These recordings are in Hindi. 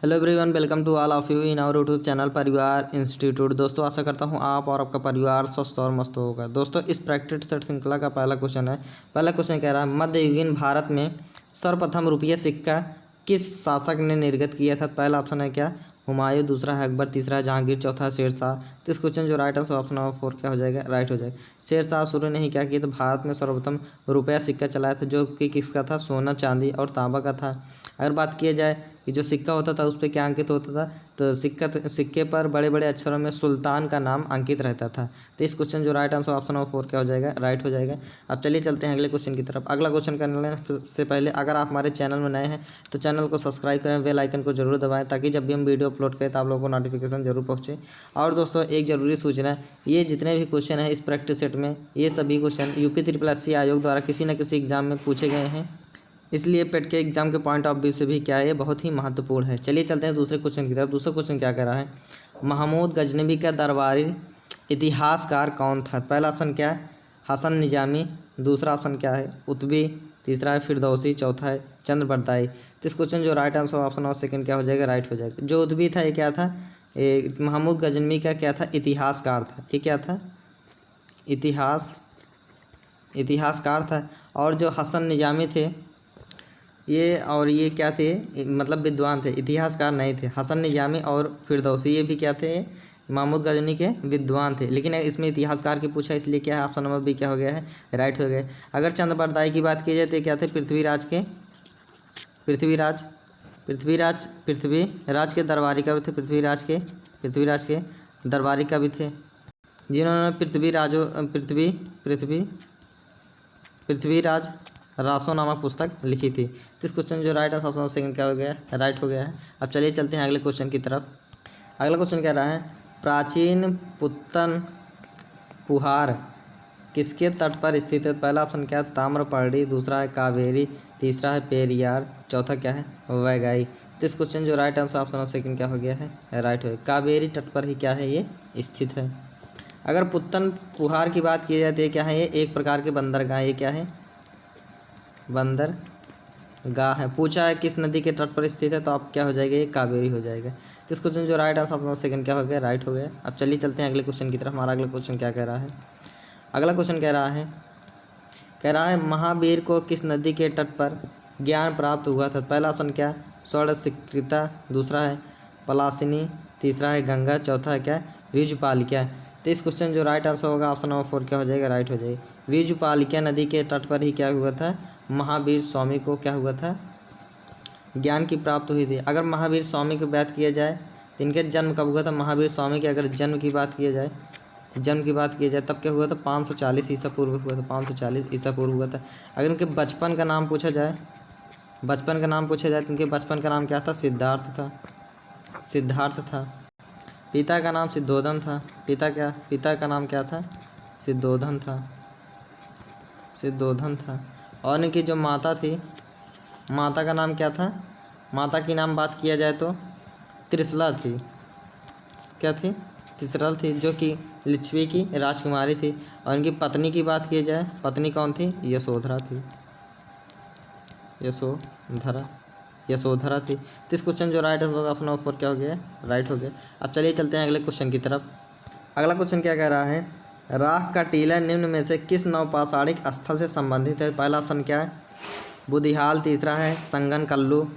Hello everyone, welcome to all of you in our YouTube channel Parivar institute. दोस्तों, आशा करता हूं आप और आपका परिवार स्वस्थ और मस्त होगा। दोस्तों, इस प्रैक्टिस सेट श्रृंखला का पहला क्वेश्चन है। पहला क्वेश्चन कह रहा है, मध्ययुगीन भारत में सर्वप्रथम रुपया सिक्का किस शासक ने निर्गत किया था। पहला ऑप्शन है क्या, हुमायूं, दूसरा है अकबर, तीसरा है जहांगीर, चौथा है शेरशाह। तो इस क्वेश्चन जो राइट आंसर ऑप्शन नंबर 4 क्या हो जाएगा, राइट हो जाएगा। शेरशाह सूर्य ने ही क्या किया था, भारत में सर्वप्रथम रुपया सिक्का चलाया था, जो कि किसका था, सोना, चांदी और तांबा का था। अगर बात किया जाए कि जो सिक्का होता था उस पर क्या अंकित होता था, तो सिक्के पर बड़े बड़े अक्षरों में सुल्तान का नाम अंकित रहता था। तो इस क्वेश्चन जो राइट आंसर ऑप्शन नंबर 4 क्या हो जाएगा, राइट हो जाएगा। अब चलिए चलते हैं अगले क्वेश्चन की तरफ। अगला क्वेश्चन करने से पहले अगर आप हमारे चैनल में नए हैं तो चैनल को सब्सक्राइब करें, बेल आइकन को जरूर दबाएं, ताकि जब भी हम वीडियो अपलोड करें तो आप लोगों को नोटिफिकेशन जरूर पहुंचे। और दोस्तों, एक ज़रूरी सूचना है, ये जितने भी क्वेश्चन हैं इस प्रैक्टिस सेट में, ये सभी क्वेश्चन यूपी SSC आयोग द्वारा किसी न किसी एग्जाम में पूछे गए हैं, इसलिए पेट के एग्जाम के पॉइंट ऑफ व्यू से भी क्या है, ये बहुत ही महत्वपूर्ण है। चलिए चलते हैं दूसरे क्वेश्चन की तरफ। दूसरा क्वेश्चन क्या कह रहा है, महमूद गजनवी का दरबारी इतिहासकार कौन था। पहला ऑप्शन क्या है, हसन निजामी, दूसरा ऑप्शन क्या है, उतबी, तीसरा है फिरदौसी, चौथा है चंद्रबरदाई। तो इस क्वेश्चन जो राइट आंसर ऑप्शन और सेकंड क्या हो जाएगा, राइट हो जाएगा। जो उतबी था ये क्या था, ये महमूद गजनवी का क्या था, इतिहासकार था। ये क्या था, इतिहासकार था। और जो हसन निजामी थे ये क्या थे, मतलब विद्वान थे, इतिहासकार नहीं थे। हसन निजामी और फिरदौसी ये भी क्या थे, महमूद गजनी के विद्वान थे। लेकिन इसमें इतिहासकार की पूछा, इसलिए क्या है, ऑप्शन नंबर बी क्या हो गया है, राइट हो गया। अगर चंद्रबरदाई की बात की जाए तो क्या थे, पृथ्वीराज के दरबारी का भी थे, पृथ्वीराज के दरबारी का भी थे, जिन्होंने पृथ्वीराज रासो नामक पुस्तक लिखी थी। तो इस क्वेश्चन जो राइट आंसर ऑप्शन सेकंड क्या हो गया, राइट हो गया है। अब चलिए चलते हैं अगले क्वेश्चन की तरफ। अगला क्वेश्चन कह रहा है, प्राचीन पुत्तन पुहार किसके तट पर स्थित है। पहला ऑप्शन क्या है, ताम्रपर्णी, दूसरा है कावेरी, तीसरा है पेरियार, चौथा क्या है, वैगाई। तो इस क्वेश्चन जो राइट आंसर ऑप्शन सेकंड क्या हो गया है, राइट हो गया। कावेरी तट पर ही क्या है, ये स्थित है। अगर पुत्तन पुहार की बात की जाए तो ये क्या है, ये एक प्रकार के बंदरगाह, ये क्या है, बंदरगाह है। पूछा है किस नदी के तट पर स्थित है, तो आप क्या हो जाएगा, ये कावेरी हो जाएगा। तो इस क्वेश्चन जो राइट आंसर ऑप्शन सेकंड क्या हो गया, राइट हो गया। अब चलिए चलते हैं अगले क्वेश्चन की तरफ। हमारा अगला क्वेश्चन क्या कह रहा है, अगला क्वेश्चन कह रहा है महावीर को किस नदी के तट पर ज्ञान प्राप्त हुआ था। पहला ऑप्शन क्या, षोडशीकृता, दूसरा है पलासिनी, तीसरा है गंगा, चौथा है क्या, ऋजुपालिका। तो इस क्वेश्चन जो राइट आंसर होगा ऑप्शन नंबर 4 क्या हो जाएगा, राइट हो जाएगा। ऋजुपालिका नदी के तट पर ही क्या हुआ था, महावीर स्वामी को क्या हुआ था, ज्ञान की प्राप्त हुई थी। अगर महावीर स्वामी की बात किया जाए तो इनके जन्म कब हुआ था, महावीर स्वामी के अगर जन्म की बात किया जाए तब क्या हुआ था, 540 ईसा पूर्व हुआ था, 540 ईसा पूर्व हुआ था। अगर इनके बचपन का नाम पूछा जाए तो इनके बचपन का नाम क्या था, सिद्धार्थ था। पिता का नाम सिद्धोधन था, पिता का नाम क्या था, सिद्धोधन था। और इनकी जो माता थी, माता का नाम क्या था, माता की नाम बात किया जाए तो त्रिशला थी, क्या थी, त्रिशला थी, जो कि लिच्छवी की राजकुमारी थी। और इनकी पत्नी की बात की जाए, पत्नी कौन थी, यशोधरा थी, यशोधरा थी। तो इस क्वेश्चन जो राइट आंसर ऑप्शन नंबर 4 क्या हो गया, राइट हो गया। अब चलिए चलते हैं अगले क्वेश्चन की तरफ। अगला क्वेश्चन क्या कह रहा है, राख का टीला निम्न में से किस नवपाषाणिक स्थल से संबंधित है। पहला ऑप्शन क्या है, बुधिहाल, तीसरा है संगन कल्लू,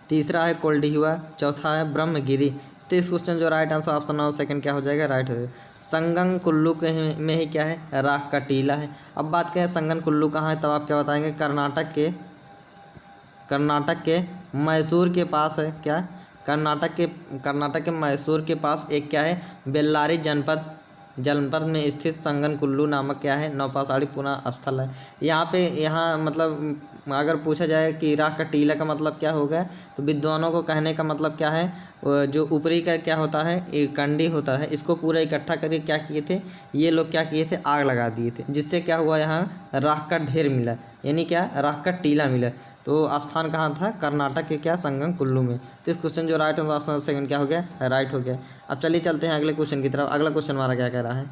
तीसरा है कोल्डिहुआ, चौथा है ब्रह्मगिरी। तो इस क्वेश्चन जो right answer option number second क्या हो जाएगा, राइट हो जाएगा। संगन कुल्लू के में ही क्या है, राख का टीला है। अब बात करें संगन कुल्लू कहाँ है, तब आप क्या बताएंगे, कर्नाटक के मैसूर के पास है। क्या, कर्नाटक के मैसूर के पास एक क्या है, बेल्लारी जनपद में स्थित संगन कुल्लू नामक क्या है, नवपाषाणिक पुनः स्थल है। यहाँ मतलब अगर पूछा जाए कि राख का टीला का मतलब क्या होगा, तो विद्वानों को कहने का मतलब क्या है, जो ऊपरी का क्या होता है, एक कंडी होता है, इसको पूरा इकट्ठा करके क्या किए थे, ये लोग क्या किए थे, आग लगा दिए थे, जिससे क्या हुआ, यहाँ राख का ढेर मिला, यानी क्या, राख का टीला मिला। तो स्थान कहाँ था, कर्नाटक के क्या, संगम कुल्लू में। तो इस क्वेश्चन जो राइट आंसर ऑप्शन सेकंड क्या हो गया, राइट हो गया। अब चलिए चलते हैं अगले क्वेश्चन की तरफ। अगला क्वेश्चन हमारा क्या कह रहा है,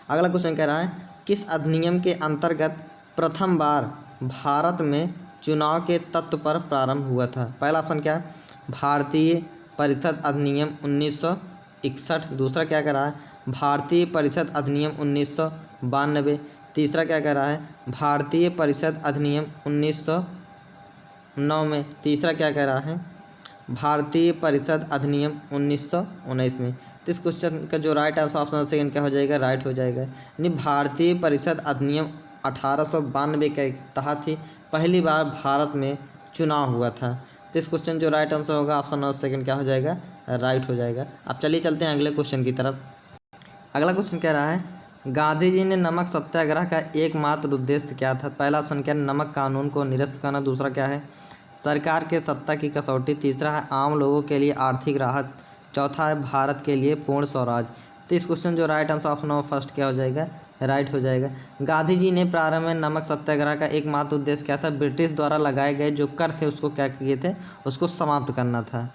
अगला क्वेश्चन कह रहा है, किस अधिनियम के अंतर्गत प्रथम बार भारत में चुनाव के तत्व पर प्रारंभ हुआ था? पहला ऑप्शन क्या है? भारतीय परिषद अधिनियम 1961। दूसरा क्या कह रहा है? भारतीय परिषद अधिनियम 1992। तीसरा क्या कह रहा है? भारतीय परिषद अधिनियम 1909 में। तीसरा क्या कह रहा है? भारतीय परिषद अधिनियम 1919 में। तो इस क्वेश्चन का जो राइट आंसर ऑप्शन सेकंड क्या हो जाएगा? राइट हो जाएगा। यानी भारतीय परिषद अधिनियम 1892 के तहत ही पहली बार भारत में चुनाव हुआ था। तो इस क्वेश्चन जो राइट आंसर होगा ऑप्शन सेकंड क्या हो जाएगा? राइट हो जाएगा। अब चलिए चलते हैं अगले क्वेश्चन की तरफ। अगला क्वेश्चन कह रहा है गांधी जी ने नमक सत्याग्रह का एकमात्र उद्देश्य क्या था? पहला ऑप्शन क्या है? नमक कानून को निरस्त करना। दूसरा क्या है? सरकार के सत्ता की कसौटी। तीसरा है आम लोगों के लिए आर्थिक राहत। चौथा है भारत के लिए पूर्ण स्वराज। तो इस क्वेश्चन जो राइट आंसर ऑप्शन फर्स्ट क्या हो जाएगा? राइट हो जाएगा। गांधी जी ने प्रारंभ में नमक सत्याग्रह का एकमात्र उद्देश्य क्या था? ब्रिटिश द्वारा लगाए गए जो कर थे उसको क्या किए थे? उसको समाप्त करना था।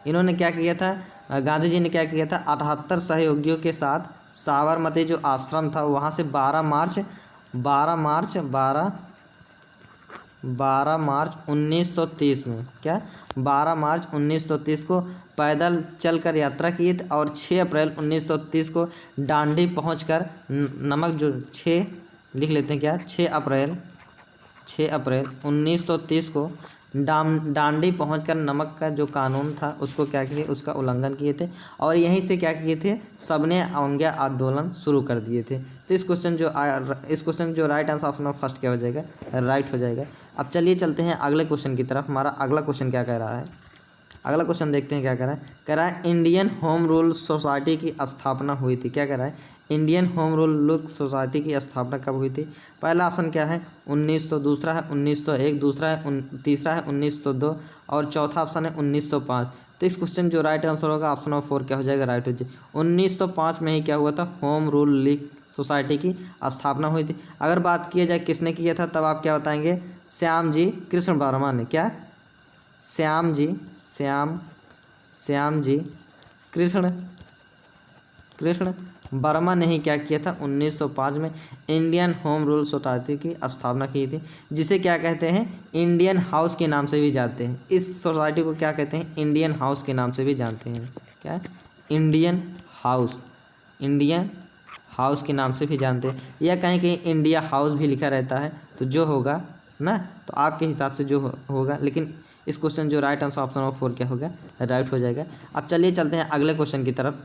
इन्होंने क्या किया था? गांधी जी ने क्या किया था? 78 सहयोगियों के साथ साबरमती जो आश्रम था वहाँ से 12 मार्च 1930 में क्या 12 मार्च 1930 को पैदल चलकर यात्रा की थी और 6 अप्रैल 1930 को डांडी पहुंचकर नमक जो 6 लिख लेते हैं क्या 6 अप्रैल 1930 को डांडी पहुंचकर नमक का जो कानून था उसको क्या किए? उसका उल्लंघन किए थे और यहीं से क्या किए थे? सबने अवज्ञा आंदोलन शुरू कर दिए थे। तो इस क्वेश्चन जो राइट आंसर ऑप्शन फर्स्ट क्या हो जाएगा? राइट हो जाएगा। अब चलिए चलते हैं अगले क्वेश्चन की तरफ। हमारा अगला क्वेश्चन क्या कह रहा है? अगला क्वेश्चन देखते हैं क्या कह रहा है। कह रहा है इंडियन होम रूल सोसाइटी की स्थापना हुई थी। क्या कह रहा है? इंडियन होम रूल सोसाइटी की स्थापना कब हुई थी? पहला ऑप्शन क्या है? 1900। दूसरा है 1901। तीसरा है 1902 और चौथा ऑप्शन है 1905। तो इस क्वेश्चन जो राइट आंसर होगा ऑप्शन नंबर 4 क्या हो जाएगा? राइट हो जाएगा। 1905 में ही क्या हुआ था? होम रूल लीग सोसाइटी की स्थापना हुई थी। अगर बात किया जाए किसने किया था तब आप क्या बताएंगे? श्याम जी कृष्ण वर्मा ने। क्या? श्याम जी कृष्ण वर्मा ने ही क्या किया था? 1905 में इंडियन होम रूल सोसाइटी की स्थापना की थी, जिसे क्या कहते हैं? इंडियन हाउस के नाम से भी जानते हैं। इस सोसाइटी को क्या कहते हैं? इंडियन हाउस के नाम से भी जानते हैं। क्या है? इंडियन हाउस के नाम से भी जानते हैं, या कहीं कहीं इंडिया हाउस भी लिखा रहता है। तो जो होगा ना, तो आपके हिसाब से जो होगा, लेकिन इस क्वेश्चन जो राइट आंसर ऑप्शन नंबर 4 क्या होगा? राइट हो जाएगा। अब चलिए चलते हैं अगले क्वेश्चन की तरफ।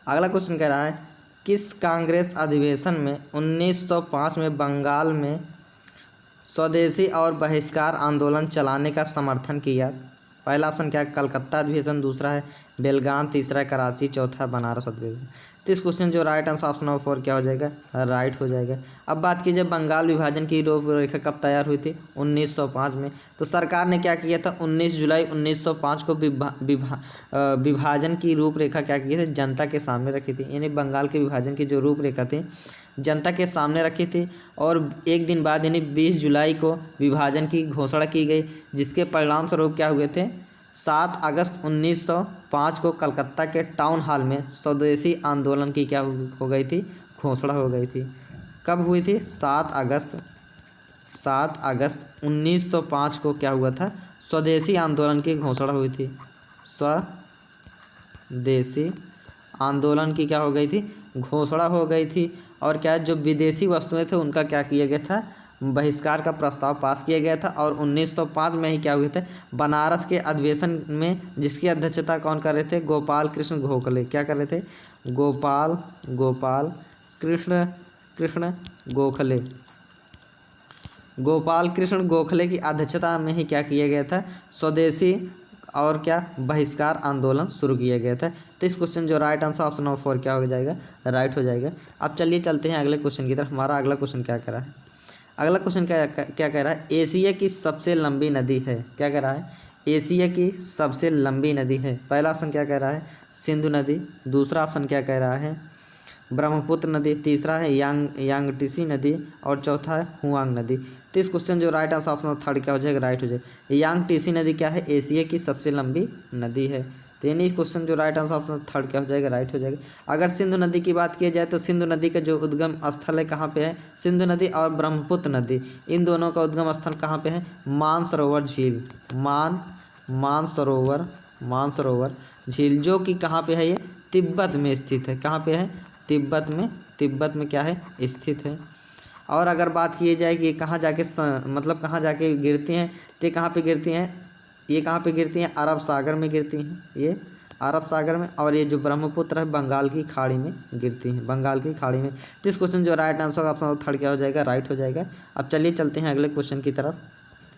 अगला क्वेश्चन कह रहा है किस कांग्रेस अधिवेशन में 1905 में बंगाल में स्वदेशी और बहिष्कार आंदोलन चलाने का समर्थन किया? पहला ऑप्शन क्या है? कलकत्ता अधिवेशन। दूसरा है बेलगाम। तीसरा है कराची। चौथा है बनारस अधिवेशन। तो इस क्वेश्चन जो राइट आंसर ऑप्शन नंबर 4 क्या हो जाएगा? राइट हो जाएगा। अब बात कीजिए बंगाल विभाजन की रूपरेखा कब तैयार हुई थी? 1905 में। तो सरकार ने क्या किया था? 19 जुलाई 1905 को विभाजन की रूपरेखा क्या की थी? जनता के सामने रखी थी। यानी बंगाल के विभाजन की जो रूपरेखा थी जनता के सामने रखी थी और एक दिन बाद यानी 20 जुलाई को विभाजन की घोषणा की गई, जिसके परिणाम स्वरूप क्या हुए थे? 7 अगस्त 1905 को कलकत्ता के टाउन हॉल में स्वदेशी आंदोलन की क्या हो गई थी? घोषणा हो गई थी। कब हुई थी? 7 अगस्त 1905 को क्या हुआ था? स्वदेशी आंदोलन की घोषणा हुई थी। स्वदेशी आंदोलन की क्या हो गई थी? घोषणा हो गई थी। और क्या जो विदेशी वस्तुएं थे उनका क्या किया गया था? बहिष्कार का प्रस्ताव पास किया गया था। और 1905 में ही क्या हुए थे? बनारस के अधिवेशन में जिसकी अध्यक्षता कौन कर रहे थे? गोपाल कृष्ण गोखले। क्या कर रहे थे? गोपाल कृष्ण गोखले की अध्यक्षता में ही क्या किया गया था? स्वदेशी और क्या बहिष्कार आंदोलन शुरू किया गया था। तो इस क्वेश्चन जो राइट आंसर ऑप्शन नंबर 4 क्या हो जाएगा? राइट हो जाएगा। अब चलिए चलते हैं अगले क्वेश्चन की तरफ। हमारा अगला क्वेश्चन क्या कह रहा है? अगला क्वेश्चन क्या कह रहा है? एशिया की सबसे लंबी नदी है। क्या कह रहा है? एशिया की सबसे लंबी नदी है। पहला ऑप्शन क्या कह रहा है? सिंधु नदी। दूसरा ऑप्शन क्या कह रहा है? ब्रह्मपुत्र नदी। तीसरा है यांगटीसी नदी और चौथा है हुआंग नदी। तो इस क्वेश्चन जो राइट आंसर ऑप्शन थर्ड क्या हो जाएगा? राइट हो जाएगा। यांगटीसी नदी क्या है? एशिया की सबसे लंबी नदी है। तो यानी क्वेश्चन जो राइट आंसर ऑप्शन थर्ड क्या हो जाएगा, राइट हो जाएगा। अगर सिंधु नदी की बात की जाए तो सिंधु नदी का जो उद्गम स्थल है कहाँ पे है, सिंधु नदी और ब्रह्मपुत्र नदी इन दोनों का उद्गम स्थल कहाँ पे है, मानसरोवर झील, मानसरोवर झील, जो कि कहाँ पे है, ये तिब्बत में स्थित है। कहाँ पे है, तिब्बत में क्या है, स्थित है। और अगर बात की जाए कि कहाँ जाके मतलब कहाँ जाके गिरती हैं, तो कहाँ पे गिरती हैं, ये कहाँ पे गिरती हैं, अरब सागर में गिरती हैं, ये अरब सागर में। और ये जो ब्रह्मपुत्र है बंगाल की खाड़ी में गिरती हैं, बंगाल की खाड़ी में। तो इस क्वेश्चन जो राइट आंसर ऑप्शन थर्ड क्या हो जाएगा, राइट हो जाएगा। अब चलिए चलते हैं अगले क्वेश्चन की तरफ।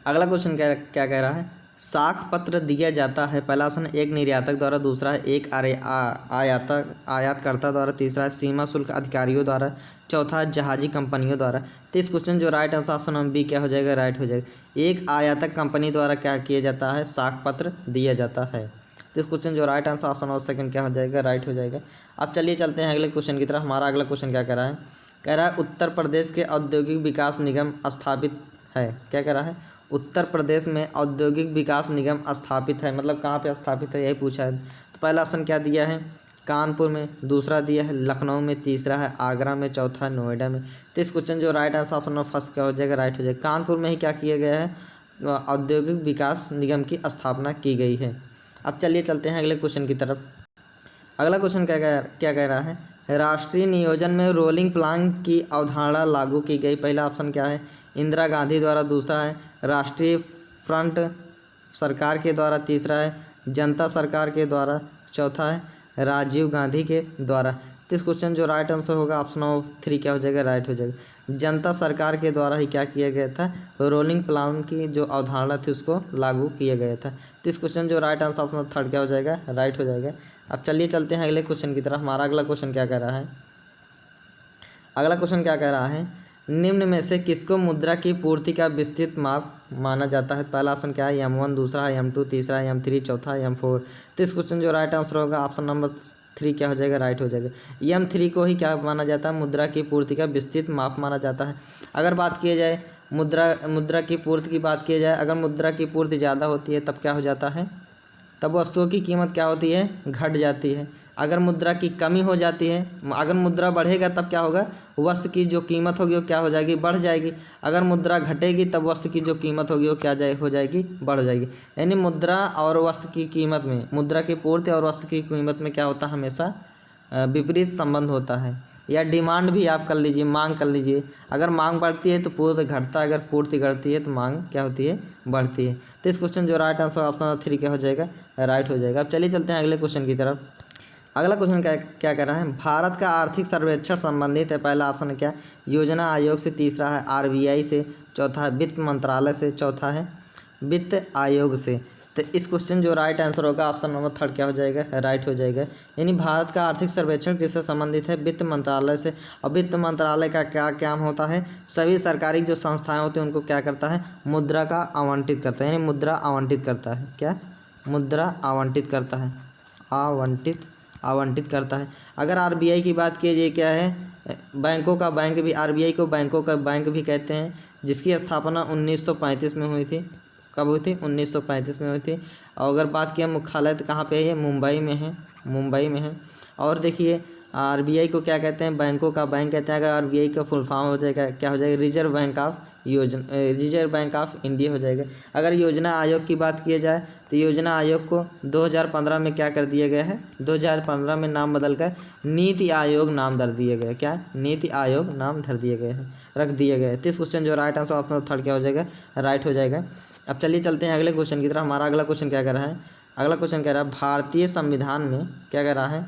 अगला क्वेश्चन क्या क्या कह रहा है, साख पत्र दिया जाता है। पहला ऑप्शन एक निर्यातक द्वारा, दूसरा है एक आयातकर्ता द्वारा, तीसरा है सीमा शुल्क अधिकारियों द्वारा, चौथा है जहाजी कंपनियों द्वारा। तो इस क्वेश्चन जो right answer option number B क्या हो जाएगा, राइट हो जाएगा। एक आयातक कंपनी द्वारा क्या किया जाता है, साख पत्र दिया जाता है। तो इस क्वेश्चन जो right answer option number second क्या हो जाएगा, राइट हो जाएगा। अब चलिए चलते हैं अगले क्वेश्चन की तरफ। हमारा अगला क्वेश्चन क्या कह रहा है, कह रहा है उत्तर प्रदेश के औद्योगिक विकास निगम स्थापित है। क्या कह रहा है, उत्तर प्रदेश में औद्योगिक विकास निगम स्थापित है, मतलब कहाँ पे स्थापित है, यही पूछा है। तो पहला ऑप्शन क्या दिया है, कानपुर में, दूसरा दिया है लखनऊ में, तीसरा है आगरा में, चौथा है नोएडा में। तो इस क्वेश्चन जो राइट आंसर ऑप्शन फर्स्ट क्या हो जाएगा, राइट हो जाएगा। कानपुर में ही क्या किया गया है, औद्योगिक विकास निगम की स्थापना की गई है। अब चलिए चलते हैं अगले क्वेश्चन की तरफ। अगला क्वेश्चन क्या कह रहा है, राष्ट्रीय नियोजन में रोलिंग प्लान की अवधारणा लागू की गई। पहला ऑप्शन क्या है, इंदिरा गांधी द्वारा, दूसरा है राष्ट्रीय फ्रंट सरकार के द्वारा, तीसरा है जनता सरकार के द्वारा, चौथा है राजीव गांधी के द्वारा। तो इस क्वेश्चन जो राइट आंसर होगा ऑप्शन ऑफ थ्री क्या हो जाएगा, राइट हो जाएगा। जनता सरकार के द्वारा ही क्या किया गया था, रोलिंग प्लान की जो अवधारणा थी उसको लागू किया गया था। तो इस क्वेश्चन जो राइट आंसर ऑप्शन थर्ड क्या हो जाएगा, राइट हो जाएगा। अब चलिए चलते हैं अगले क्वेश्चन की तरफ। हमारा अगला क्वेश्चन क्या कह रहा है, अगला क्वेश्चन क्या कह रहा है, निम्न में से किसको मुद्रा की पूर्ति का विस्तृत माप माना जाता है। पहला ऑप्शन क्या है, M1, दूसरा है M2, तीसरा है M3, चौथा है M4। तो इस क्वेश्चन जो राइट आंसर होगा ऑप्शन नंबर थ्री क्या हो जाएगा, राइट हो जाएगा। M3 को ही क्या माना जाता है, मुद्रा की पूर्ति का विस्तृत माप माना जाता है। अगर बात की जाए मुद्रा की पूर्ति की बात की जाए, अगर मुद्रा की पूर्ति ज़्यादा होती है तब क्या हो जाता है, तब वस्तुओं की कीमत क्या होती है, घट जाती है। अगर मुद्रा की कमी हो जाती है, अगर मुद्रा बढ़ेगा तब क्या होगा, वस्तु की जो कीमत होगी वो क्या हो जाएगी, बढ़ जाएगी। अगर मुद्रा घटेगी तब वस्तु की जो कीमत होगी वो क्या हो जाएगी, बढ़ जाएगी। यानी मुद्रा और वस्तु की कीमत में, मुद्रा की पूर्ति और वस्तु की कीमत में क्या होता है, हमेशा विपरीत संबंध होता है। या डिमांड भी आप कर लीजिए, मांग कर लीजिए। अगर मांग बढ़ती है तो पूर्ति घटता है, अगर पूर्ति घटती है तो मांग क्या होती है, बढ़ती है। तो इस क्वेश्चन जो राइट आंसर ऑप्शन थ्री क्या हो जाएगा, राइट हो जाएगा। अब चलिए चलते हैं अगले क्वेश्चन की तरफ। अगला क्वेश्चन क्या कह रहा है, भारत का आर्थिक सर्वेक्षण संबंधित है। पहला ऑप्शन क्या, योजना आयोग से, तीसरा है RBI से, चौथा है वित्त मंत्रालय से, चौथा है वित्त आयोग से। तो इस क्वेश्चन जो राइट आंसर होगा ऑप्शन नंबर थर्ड क्या हो जाएगा, राइट हो जाएगा। यानी भारत का आर्थिक सर्वेक्षण किससे संबंधित है, वित्त मंत्रालय से। और वित्त मंत्रालय का क्या काम होता है, सभी सरकारी जो संस्थाएं होती हैं उनको क्या करता है, मुद्रा का आवंटित करता है। यानी मुद्रा आवंटित करता है, क्या, मुद्रा आवंटित करता है, आवंटित करता है। अगर RBI की बात की जाए, क्या है, बैंकों का बैंक भी, RBI को बैंकों का बैंक भी कहते हैं, जिसकी स्थापना 1935 में हुई थी। कब हुई थी, 1935 में हुई थी। और अगर बात किया मुख्यालय तो कहाँ पे है, ये मुंबई में है, मुंबई में है। और देखिए RBI को क्या कहते हैं, बैंकों का बैंक कहते हैं। अगर RBI का फुल फॉर्म हो जाएगा, क्या हो जाएगा, रिजर्व बैंक ऑफ इंडिया हो जाएगा। अगर योजना आयोग की बात की जाए तो योजना आयोग को 2015 में क्या कर दिया गया है, 2015 में नाम बदलकर नीति आयोग नाम धर दिया गया। क्या, नीति आयोग नाम धर दिया गया है, रख दिया गया है। तो इस क्वेश्चन जो राइट आंसर ऑप्शन थर्ड क्या हो जाएगा, राइट हो जाएगा। अब चलिए चलते हैं अगले क्वेश्चन की तरफ। हमारा अगला क्वेश्चन क्या कह रहा है, अगला क्वेश्चन कह रहा है भारतीय संविधान में, क्या कह रहा है,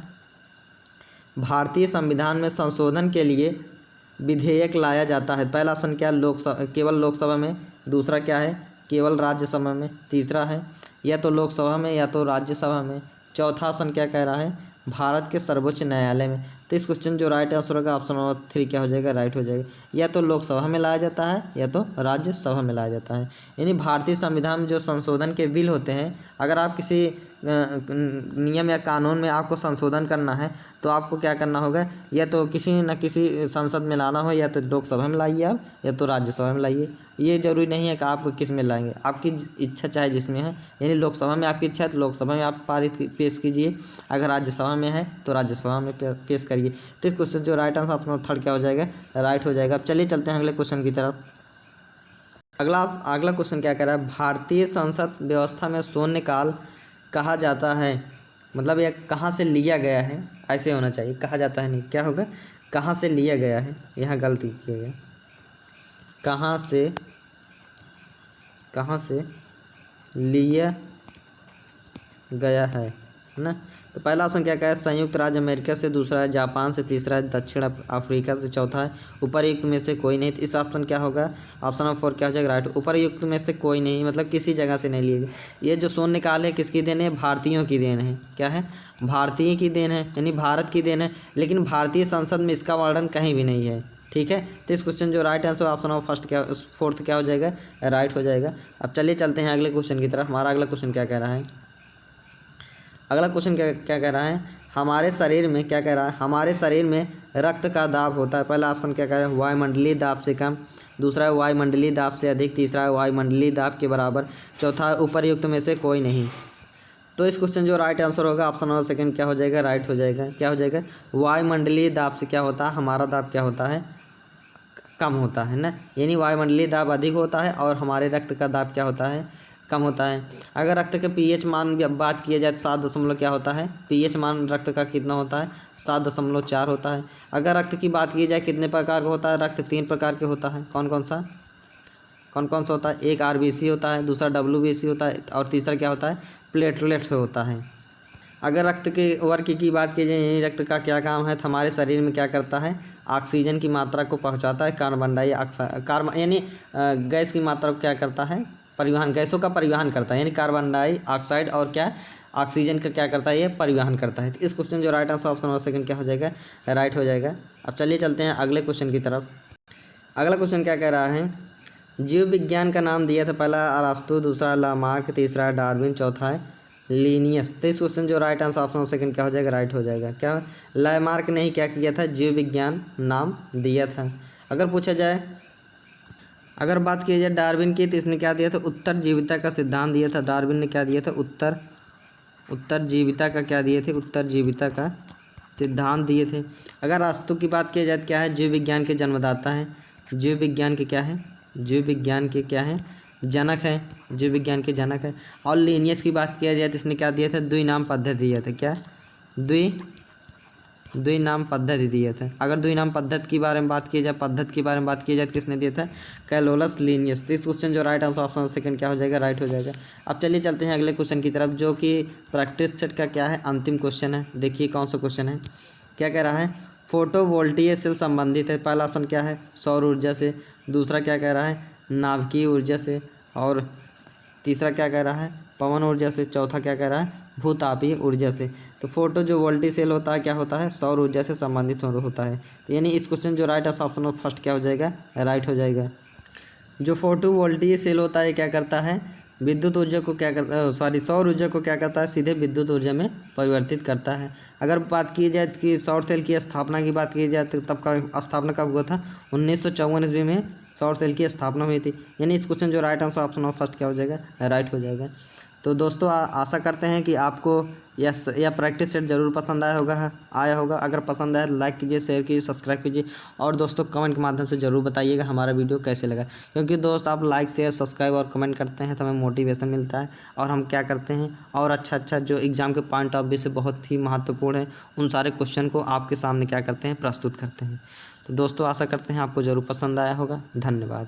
भारतीय संविधान में संशोधन के लिए विधेयक लाया जाता है। पहला ऑप्शन क्या, केवल लोकसभा में, दूसरा क्या है, केवल राज्यसभा में, तीसरा है या तो लोकसभा में या तो राज्यसभा में, चौथा ऑप्शन क्या कह रहा है, भारत के सर्वोच्च न्यायालय में। तो इस क्वेश्चन जो राइट आंसर होगा ऑप्शन नंबर थ्री क्या हो जाएगा, राइट हो जाएगा। या तो लोकसभा में लाया जाता है या तो राज्यसभा में लाया जाता है। यानी भारतीय संविधान में जो संशोधन के बिल होते हैं, अगर आप किसी नियम या कानून में आपको संशोधन करना है तो आपको क्या करना होगा, या तो किसी न किसी संसद में लाना हो, या तो लोकसभा में लाइए आप, या तो राज्यसभा में लाइए। ये जरूरी नहीं है कि आप किस में लाएंगे, आपकी इच्छा चाहे जिसमें है। यानी लोकसभा में आपकी इच्छा है तो लोकसभा में आप पेश कीजिए, अगर राज्यसभा में है तो राज्यसभा में पेश करिए। तो इस क्वेश्चन जो राइट आंसर ऑप्शन थर्ड क्या हो जाएगा, राइट हो जाएगा। अब चलिए चलते हैं अगले क्वेश्चन की तरफ। अगला क्वेश्चन क्या कह रहा है, भारतीय संसद व्यवस्था में शून्यकाल कहा जाता है, मतलब यह कहाँ से लिया गया है, ऐसे होना चाहिए, कहा जाता है नहीं, क्या होगा, कहाँ से लिया गया है, यहाँ गलती किया गया, कहाँ से लिया गया है ना। तो पहला ऑप्शन क्या है, संयुक्त राज्य अमेरिका से, दूसरा है जापान से, तीसरा है दक्षिण अफ्रीका से, चौथा है उपरयुक्त में से कोई नहीं। तो इस ऑप्शन क्या होगा, ऑप्शन नंबर 4 क्या हो जाएगा, राइट। उपरयुक्त में से कोई नहीं मतलब किसी जगह से नहीं लिए गए। ये जो शून्यकाल है किसकी देन है, भारतीयों की देन है, क्या है, भारतीय की देन है, यानी भारत की देन है। लेकिन भारतीय संसद में इसका वर्णन कहीं भी नहीं है, ठीक है। तो इस क्वेश्चन जो right answer option number fourth क्या हो जाएगा, राइट हो जाएगा। अब चलिए चलते हैं अगले क्वेश्चन की तरफ। हमारा अगला क्वेश्चन क्या कह रहा है, अगला क्वेश्चन क्या कह रहा है, हमारे शरीर में क्या कह रहा है, हमारे शरीर में रक्त का दाब होता है। पहला ऑप्शन क्या कह रहा है, वायुमंडलीय दाब से कम, दूसरा है वायुमंडलीय दाब से अधिक, तीसरा है वायुमंडलीय दाब के बराबर, चौथा है उपरयुक्त में से कोई नहीं। तो इस क्वेश्चन जो राइट आंसर होगा ऑप्शन नंबर सेकंड क्या हो जाएगा, राइट हो जाएगा। क्या हो जाएगा, वायुमंडलीय दाब से क्या होता है, हमारा दाब क्या होता है, कम होता है ना, यानी वायुमंडलीय दाब अधिक होता है और हमारे रक्त का दाब क्या होता है, कम होता है। अगर रक्त के पीएच मान की बात किया जाए तो 7 क्या होता है, पीएच मान रक्त का कितना होता है, 7.4 होता है। अगर रक्त की बात की जाए कितने प्रकार का होता है, रक्त 3 प्रकार के होता है, कौन कौन सा होता है, एक आरबीसी होता है, दूसरा डब्ल्यूबीसी होता है और तीसरा क्या होता है, प्लेटलेट्स होता है। अगर रक्त के वर्क की बात की जाए, यानी रक्त का क्या काम है, तो हमारे शरीर में क्या करता है, ऑक्सीजन की मात्रा को पहुंचाता है, कार्बन डाइऑक्साइड यानी गैस की मात्रा को क्या करता है, परिवहन, गैसों का परिवहन करता है, यानी कार्बन डाइऑक्साइड और क्या ऑक्सीजन का क्या करता है, ये परिवहन करता है। तो इस क्वेश्चन जो right answer option number second क्या हो जाएगा, राइट हो जाएगा। अब चलिए चलते हैं अगले क्वेश्चन की तरफ। अगला क्वेश्चन क्या कह रहा है, जीव विज्ञान का नाम दिया था, पहला अरास्तु, दूसरा लामार्क, तीसरा डार्विन, चौथा है लीनियस। तो इस क्वेश्चन जो राइट आंसर ऑप्शन सेकंड क्या हो जाएगा, राइट हो जाएगा। क्या लामार्क ने ही क्या किया था, जीव विज्ञान नाम दिया था। अगर पूछा जाए, अगर बात की जाए डार्विन की, तो इसने क्या दिया था, उत्तर जीविता का सिद्धांत दिया था। डार्विन ने क्या दिया था, उत्तर जीविता का क्या दिए थे, उत्तर जीविता का सिद्धांत दिए थे। अगर अरास्तु की बात की जाए तो क्या है, जीव विज्ञान के जन्मदाता है, जीव विज्ञान के क्या है, जीव विज्ञान के क्या है, जनक है, जीव विज्ञान के जनक है। और लीनियस की बात किया जाए तो इसने क्या दिया था, द्विनाम पद्धति दिया था, क्या द्विनाम पद्धति दिया था। अगर द्विनाम पद्धति के बारे में बात की जाए, तो किसने दिया था, कैलोलस लीनियस। तो इस क्वेश्चन जो राइट आंसर ऑप्शन सेकंड क्या हो जाएगा, राइट हो जाएगा। अब चलिए चलते हैं अगले क्वेश्चन की तरफ, जो कि प्रैक्टिस सेट का क्या है, अंतिम क्वेश्चन है। देखिए कौन सा क्वेश्चन है, क्या कह रहा है, फोटोवोल्टिक सेल संबंधित है। पहला ऑप्शन क्या है, सौर ऊर्जा से, दूसरा क्या कह रहा है, नाभिकीय ऊर्जा से, और तीसरा क्या कह रहा है, पवन ऊर्जा से, चौथा क्या कह रहा है, भूतापीय ऊर्जा से। तो फोटो जो वोल्टिक सेल होता है क्या होता है, सौर ऊर्जा से संबंधित होता है। तो यानी इस क्वेश्चन जो राइट ऑप्शन फर्स्ट क्या हो जाएगा, राइट हो जाएगा। जो फोटो वोल्टिक सेल होता है क्या करता है, विद्युत ऊर्जा को क्या करता सौर ऊर्जा को क्या करता है, सीधे विद्युत ऊर्जा में परिवर्तित करता है। अगर बात की जाए कि सौर सेल की स्थापना की बात की जाए तो तब का स्थापना कब हुआ था, 1954 ईस्वी में सौर सेल की स्थापना हुई थी। यानी इस क्वेश्चन जो राइट आंसर ऑप्शन फर्स्ट क्या हो जाएगा, राइट हो जाएगा। तो दोस्तों आशा करते हैं कि आपको यह प्रैक्टिस सेट ज़रूर पसंद आया होगा। अगर पसंद आया लाइक कीजिए, शेयर कीजिए, सब्सक्राइब कीजिए और दोस्तों कमेंट के माध्यम से ज़रूर बताइएगा हमारा वीडियो कैसे लगा, क्योंकि दोस्त आप लाइक शेयर सब्सक्राइब और कमेंट करते हैं तो हमें मोटिवेशन मिलता है और हम क्या करते हैं और अच्छा जो एग्ज़ाम के पॉइंट ऑफ व्यू से बहुत ही महत्वपूर्ण है उन सारे क्वेश्चन को आपके सामने क्या करते हैं, प्रस्तुत करते हैं। तो दोस्तों आशा करते हैं आपको ज़रूर पसंद आया होगा। धन्यवाद।